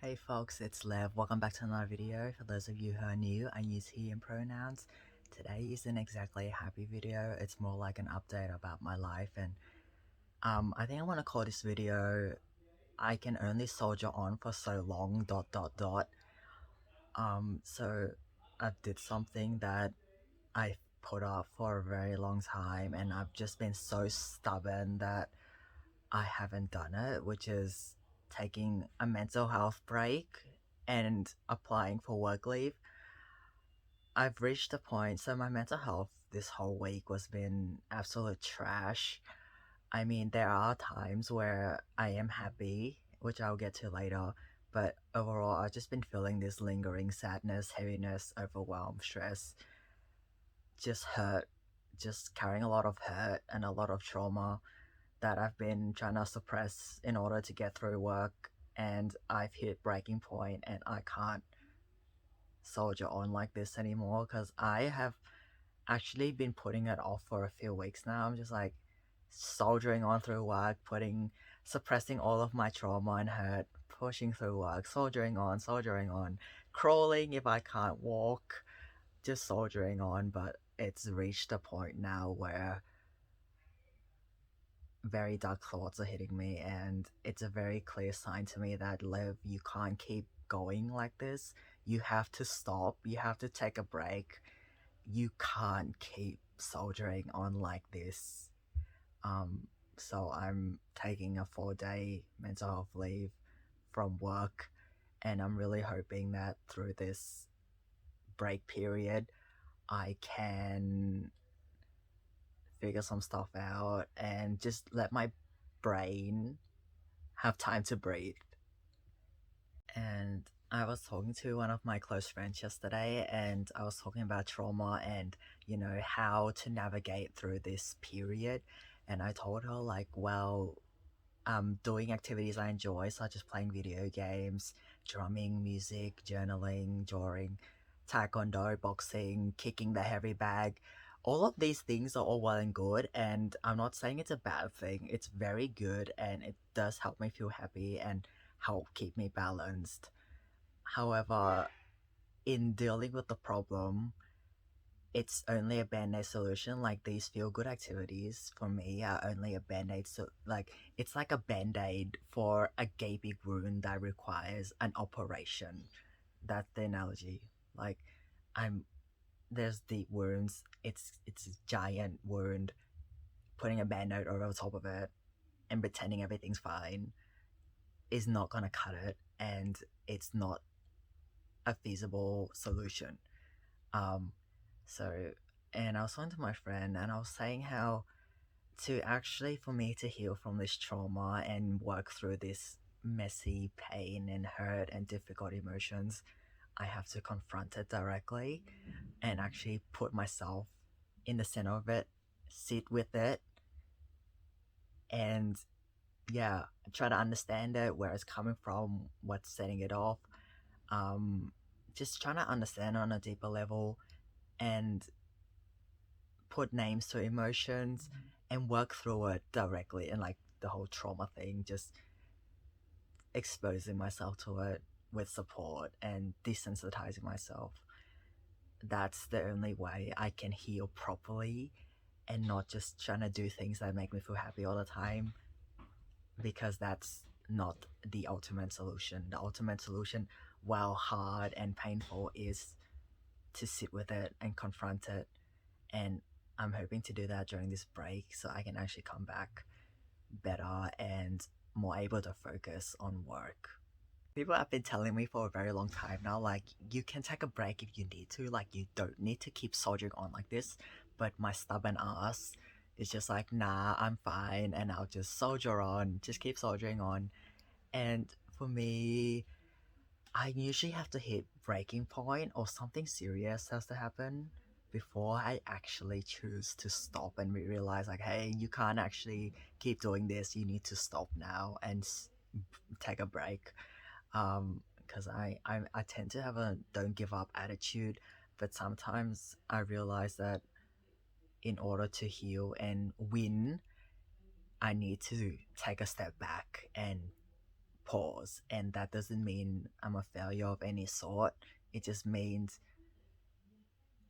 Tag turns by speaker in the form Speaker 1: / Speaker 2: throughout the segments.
Speaker 1: Hey folks, it's Lev. Welcome back to another video. For those of you who are new, I use he and pronouns. Today isn't exactly a happy video, it's more like an update about my life, and I think I want to call this video I can only soldier on for so long ... So I did something that I put off for a very long time, and I've just been so stubborn that I haven't done it, which is taking a mental health break and applying for work leave. I've reached a point, so my mental health this whole week was been absolute trash. I mean, there are times where I am happy, which I'll get to later, but overall, I've just been feeling this lingering sadness, heaviness, overwhelm, stress, just hurt, just carrying a lot of hurt and a lot of trauma that I've been trying to suppress in order to get through work, and I've hit breaking point and I can't soldier on like this anymore because I have actually been putting it off for a few weeks now. I'm just like soldiering on through work, suppressing all of my trauma and hurt, pushing through work, soldiering on, crawling if I can't walk, just soldiering on. But it's reached a point now where very dark thoughts are hitting me, and it's a very clear sign to me that Liv, you can't keep going like this. You have to stop, you have to take a break. You can't keep soldiering on like this. um so I'm taking a 4-day mental health leave from work, and I'm really hoping that through this break period I can figure some stuff out and just let my brain have time to breathe. And I was talking to one of my close friends yesterday, and I was talking about trauma and, how to navigate through this period. And I told her, like, well, doing activities I enjoy, such as playing video games, drumming, music, journaling, drawing, taekwondo, boxing, kicking the heavy bag. All of these things are all well and good, and I'm not saying it's a bad thing. It's very good, and it does help me feel happy and help keep me balanced. However, in dealing with the problem, it's only a band-aid solution. Like, these feel-good activities for me are only a band-aid, so like it's like a band-aid for a gaping wound that requires an operation. That's the analogy. Like, I'm there's deep wounds, it's a giant wound. Putting a band-aid over the top of it and pretending everything's fine is not gonna cut it, and it's not a feasible solution. um so, and I was talking to my friend, and I was saying how, to actually, for me to heal from this trauma and work through this messy pain and hurt and difficult emotions, I have to confront it directly and actually put myself in the center of it, sit with it, and yeah, try to understand it, where it's coming from, what's setting it off. um just trying to understand on a deeper level and put names to emotions and work through it directly, and like the whole trauma thing, just exposing myself to it with support and desensitizing myself. That's the only way I can heal properly, and not just trying to do things that make me feel happy all the time, because that's not the ultimate solution. The ultimate solution, while hard and painful, is to sit with it and confront it. And I'm hoping to do that during this break so I can actually come back better and more able to focus on work. People have been telling me for a very long time now, like, you can take a break if you need to, like, you don't need to keep soldiering on like this. But my stubborn ass is just like, nah, I'm fine, and I'll just soldier on, just keep soldiering on. And for me, I usually have to hit breaking point or something serious has to happen before I actually choose to stop and realize, like, hey, you can't actually keep doing this. You need to stop now and take a break. Because I tend to have a don't give up attitude, but sometimes I realize that in order to heal and win, I need to take a step back and pause, and that doesn't mean I'm a failure of any sort. It just means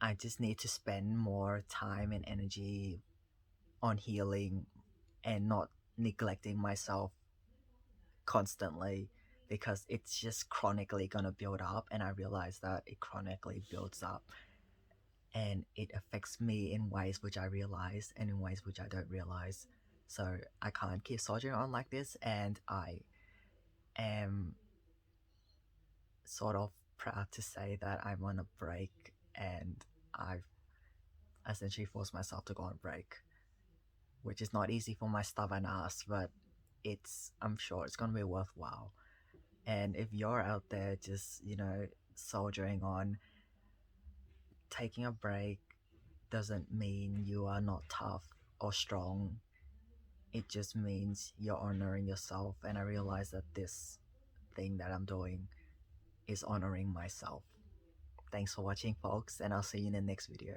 Speaker 1: I just need to spend more time and energy on healing and not neglecting myself constantly, because it's just chronically gonna build up, and I realize that it chronically builds up and it affects me in ways which I realize and in ways which I don't realize. So I can't keep soldiering on like this, and I am sort of proud to say that I'm on a break, and I've essentially forced myself to go on break, which is not easy for my stubborn ass, but I'm sure it's gonna be worthwhile. And if you're out there just, soldiering on, taking a break doesn't mean you are not tough or strong. It just means you're honoring yourself. And I realize that this thing that I'm doing is honoring myself. Thanks for watching, folks, and I'll see you in the next video.